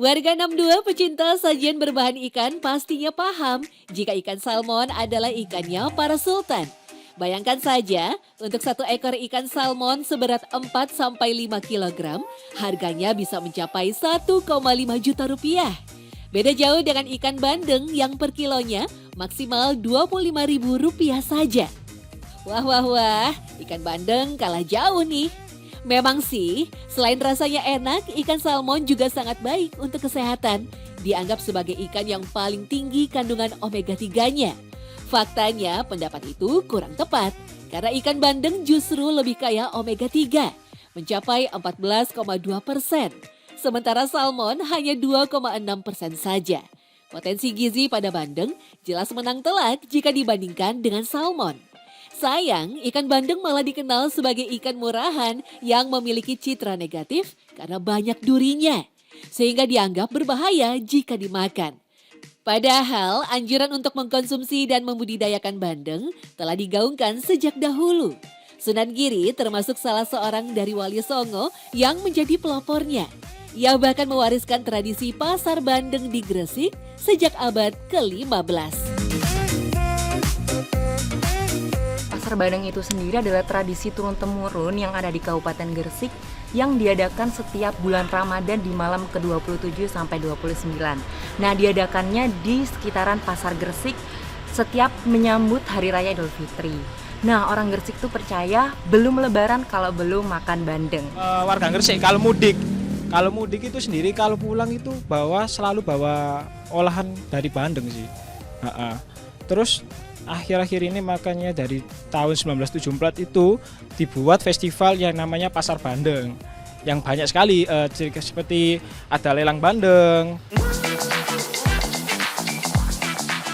Warga 62 pecinta sajian berbahan ikan pastinya paham jika ikan salmon adalah ikannya para sultan. Bayangkan saja, untuk satu ekor ikan salmon seberat 4-5 kg, harganya bisa mencapai 1,5 juta rupiah. Beda jauh dengan ikan bandeng yang per kilonya maksimal Rp25.000 saja. Wah, ikan bandeng kalah jauh nih. Memang sih, selain rasanya enak, ikan salmon juga sangat baik untuk kesehatan. Dianggap sebagai ikan yang paling tinggi kandungan omega 3-nya. Faktanya, pendapat itu kurang tepat. Karena ikan bandeng justru lebih kaya omega 3, mencapai 14,2%. Sementara salmon hanya 2,6% saja. Potensi gizi pada bandeng jelas menang telak jika dibandingkan dengan salmon. Sayang, ikan bandeng malah dikenal sebagai ikan murahan yang memiliki citra negatif karena banyak durinya, sehingga dianggap berbahaya jika dimakan. Padahal, anjuran untuk mengkonsumsi dan membudidayakan bandeng telah digaungkan sejak dahulu. Sunan Giri termasuk salah seorang dari Wali Songo yang menjadi pelopornya. Ia bahkan mewariskan tradisi pasar bandeng di Gresik sejak abad ke-15. Pasar Bandeng itu sendiri adalah tradisi turun-temurun yang ada di Kabupaten Gresik yang diadakan setiap bulan Ramadan di malam ke-27 sampai 29. Nah, diadakannya di sekitaran Pasar Gresik setiap menyambut Hari Raya Idul Fitri. Nah, orang Gresik tuh percaya belum lebaran kalau belum makan bandeng. Warga Gresik kalau mudik itu sendiri kalau pulang itu selalu bawa olahan dari bandeng sih. Terus akhir-akhir ini makanya dari tahun 1974 itu dibuat festival yang namanya Pasar Bandeng. Yang banyak sekali seperti ada lelang bandeng.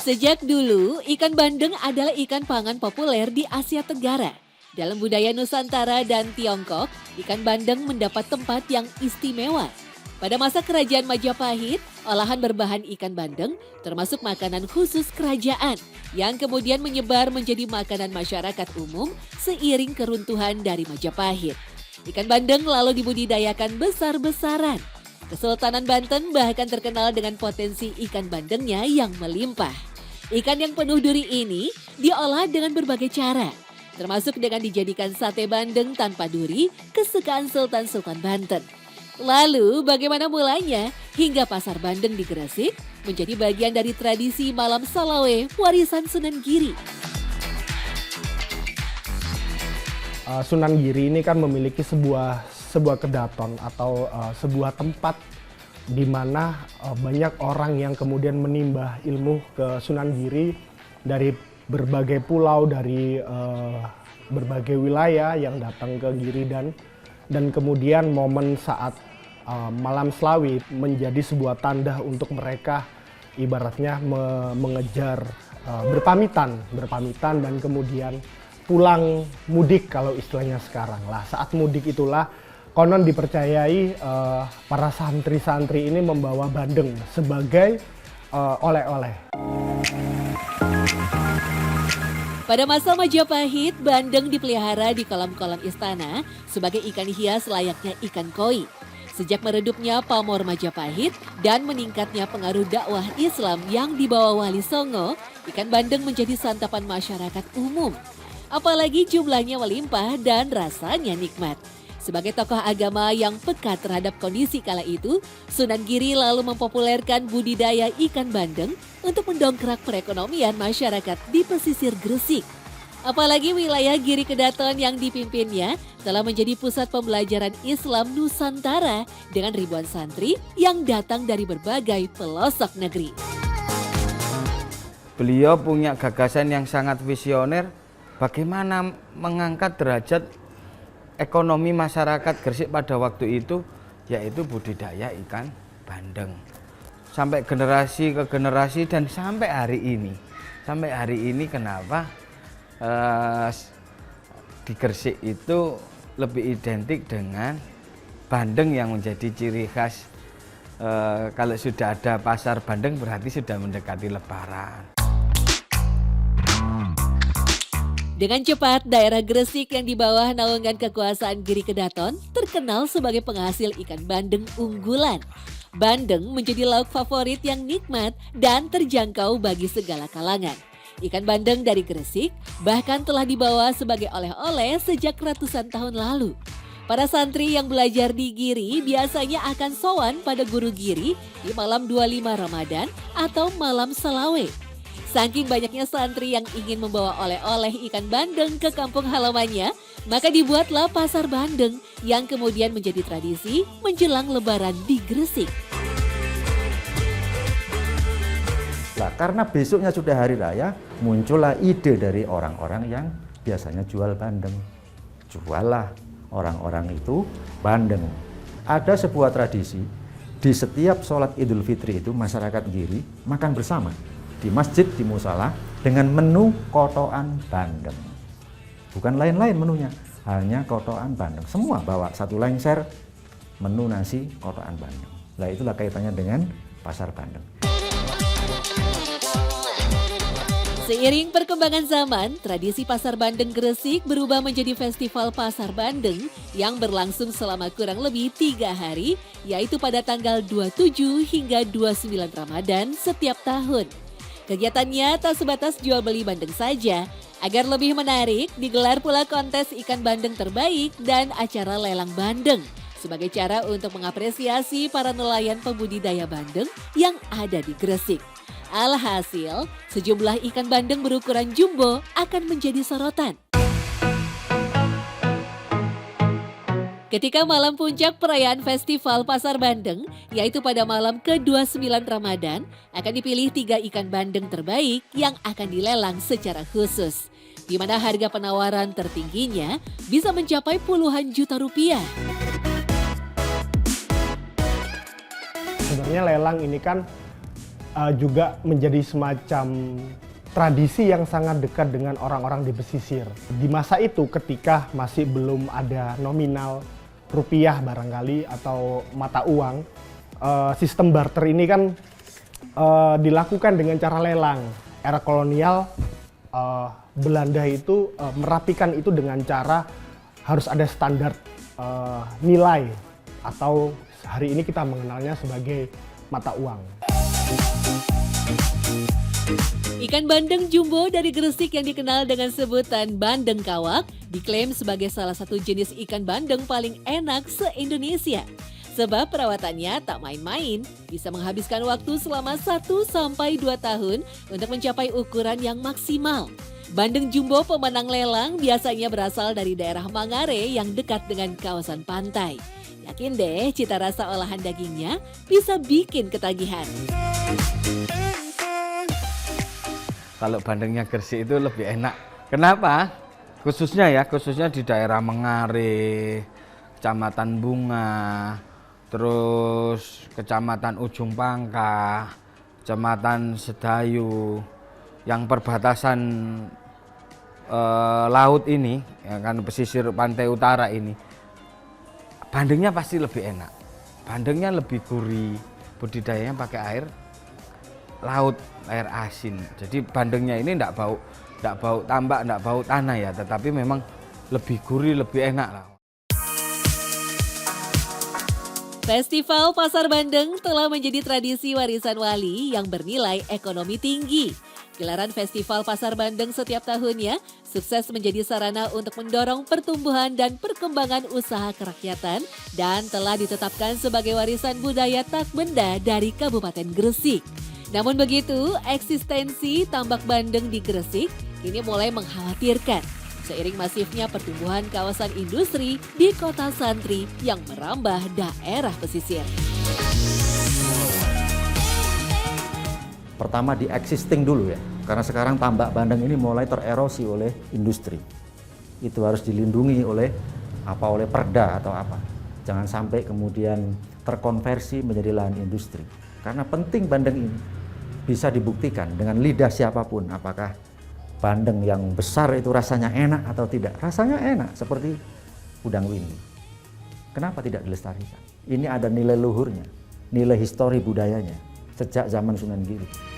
Sejak dulu, ikan bandeng adalah ikan pangan populer di Asia Tenggara. Dalam budaya Nusantara dan Tiongkok, ikan bandeng mendapat tempat yang istimewa. Pada masa kerajaan Majapahit, olahan berbahan ikan bandeng termasuk makanan khusus kerajaan yang kemudian menyebar menjadi makanan masyarakat umum seiring keruntuhan dari Majapahit. Ikan bandeng lalu dibudidayakan besar-besaran. Kesultanan Banten bahkan terkenal dengan potensi ikan bandengnya yang melimpah. Ikan yang penuh duri ini diolah dengan berbagai cara, termasuk dengan dijadikan sate bandeng tanpa duri kesukaan Sultan Banten. Lalu bagaimana mulanya hingga Pasar Bandeng di Gresik menjadi bagian dari tradisi malam Salawe warisan Sunan Giri. Sunan Giri ini kan memiliki sebuah kedaton atau sebuah tempat di mana banyak orang yang kemudian menimba ilmu ke Sunan Giri dari berbagai pulau, dari berbagai wilayah yang datang ke Giri dan kemudian momen saat malam Slawi menjadi sebuah tanda untuk mereka ibaratnya mengejar berpamitan dan kemudian pulang mudik kalau istilahnya sekarang lah. Saat mudik itulah konon dipercayai para santri-santri ini membawa bandeng sebagai oleh-oleh. Pada masa Majapahit, bandeng dipelihara di kolam-kolam istana sebagai ikan hias layaknya ikan koi. Sejak meredupnya pamor Majapahit dan meningkatnya pengaruh dakwah Islam yang dibawa Wali Songo, ikan bandeng menjadi santapan masyarakat umum. Apalagi jumlahnya melimpah dan rasanya nikmat. Sebagai tokoh agama yang peka terhadap kondisi kala itu, Sunan Giri lalu mempopulerkan budidaya ikan bandeng untuk mendongkrak perekonomian masyarakat di pesisir Gresik. Apalagi wilayah Giri Kedaton yang dipimpinnya telah menjadi pusat pembelajaran Islam Nusantara dengan ribuan santri yang datang dari berbagai pelosok negeri. Beliau punya gagasan yang sangat visioner bagaimana mengangkat derajat ekonomi masyarakat Gresik pada waktu itu, yaitu budidaya ikan bandeng. Sampai generasi ke generasi dan sampai hari ini. Sampai hari ini kenapa di Gresik itu lebih identik dengan bandeng yang menjadi ciri khas. Kalau sudah ada pasar bandeng berarti sudah mendekati lebaran. Dengan cepat, daerah Gresik yang di bawah naungan kekuasaan Giri Kedaton terkenal sebagai penghasil ikan bandeng unggulan. Bandeng menjadi lauk favorit yang nikmat dan terjangkau bagi segala kalangan. Ikan bandeng dari Gresik bahkan telah dibawa sebagai oleh-oleh sejak ratusan tahun lalu. Para santri yang belajar di Giri biasanya akan sowan pada guru Giri di malam 25 Ramadan atau malam Salawe. Saking banyaknya santri yang ingin membawa oleh-oleh ikan bandeng ke kampung halamannya, maka dibuatlah pasar bandeng yang kemudian menjadi tradisi menjelang lebaran di Gresik. Nah, karena besoknya sudah hari raya, muncullah ide dari orang-orang yang biasanya jual bandeng. Juallah orang-orang itu bandeng. Ada sebuah tradisi, di setiap sholat Idul Fitri itu masyarakat Giri makan bersama di masjid, di musala, dengan menu kotoan bandeng. Bukan lain-lain menunya, hanya kotoan bandeng. Semua bawa satu lengser menu nasi kotoan bandeng. Nah, itulah kaitannya dengan pasar bandeng. Seiring perkembangan zaman, tradisi Pasar Bandeng Gresik berubah menjadi Festival Pasar Bandeng yang berlangsung selama kurang lebih 3 hari, yaitu pada tanggal 27 hingga 29 Ramadan setiap tahun. Kegiatannya tak sebatas jual beli bandeng saja. Agar lebih menarik, digelar pula kontes ikan bandeng terbaik dan acara lelang bandeng sebagai cara untuk mengapresiasi para nelayan pembudidaya bandeng yang ada di Gresik. Alhasil, sejumlah ikan bandeng berukuran jumbo akan menjadi sorotan. Ketika malam puncak perayaan Festival Pasar Bandeng, yaitu pada malam ke-29 Ramadan, akan dipilih 3 ikan bandeng terbaik yang akan dilelang secara khusus, di mana harga penawaran tertingginya bisa mencapai puluhan juta rupiah. Sebenarnya lelang ini kan juga menjadi semacam tradisi yang sangat dekat dengan orang-orang di pesisir. Di masa itu ketika masih belum ada nominal rupiah barangkali atau mata uang, sistem barter ini kan dilakukan dengan cara lelang. Era kolonial Belanda itu merapikan itu dengan cara harus ada standar nilai atau hari ini kita mengenalnya sebagai mata uang. Ikan bandeng jumbo dari Gresik yang dikenal dengan sebutan bandeng kawak diklaim sebagai salah satu jenis ikan bandeng paling enak se-Indonesia. Sebab perawatannya tak main-main, bisa menghabiskan waktu selama 1-2 tahun untuk mencapai ukuran yang maksimal. Bandeng jumbo pemenang lelang biasanya berasal dari daerah Mangare yang dekat dengan kawasan pantai. Yakin deh cita rasa olahan dagingnya bisa bikin ketagihan. Kalau bandengnya Gresik itu lebih enak. Kenapa? Khususnya di daerah Mengare, Kecamatan Bunga, terus Kecamatan Ujung Pangkah, Kecamatan Sedayu, yang perbatasan laut ini, ya kan, pesisir pantai utara ini, bandengnya pasti lebih enak. Bandengnya lebih gurih, budidayanya pakai air laut, air asin. Jadi bandengnya ini enggak bau tambak, enggak bau tanah ya, tetapi memang lebih gurih, lebih enak lah. Festival Pasar Bandeng telah menjadi tradisi warisan wali yang bernilai ekonomi tinggi. Gelaran Festival Pasar Bandeng setiap tahunnya sukses menjadi sarana untuk mendorong pertumbuhan dan perkembangan usaha kerakyatan dan telah ditetapkan sebagai warisan budaya tak benda dari Kabupaten Gresik. Namun begitu, eksistensi tambak bandeng di Gresik kini mulai mengkhawatirkan seiring masifnya pertumbuhan kawasan industri di kota santri yang merambah daerah pesisir. Pertama di existing dulu ya, karena sekarang tambak bandeng ini mulai tererosi oleh industri. Itu harus dilindungi oleh perda atau apa. Jangan sampai kemudian terkonversi menjadi lahan industri. Karena penting bandeng ini bisa dibuktikan dengan lidah siapapun apakah bandeng yang besar itu rasanya enak atau tidak. Rasanya enak seperti udang windy. Kenapa tidak dilestarikan? Ini ada nilai luhurnya, nilai histori budayanya sejak zaman Sunan Giri.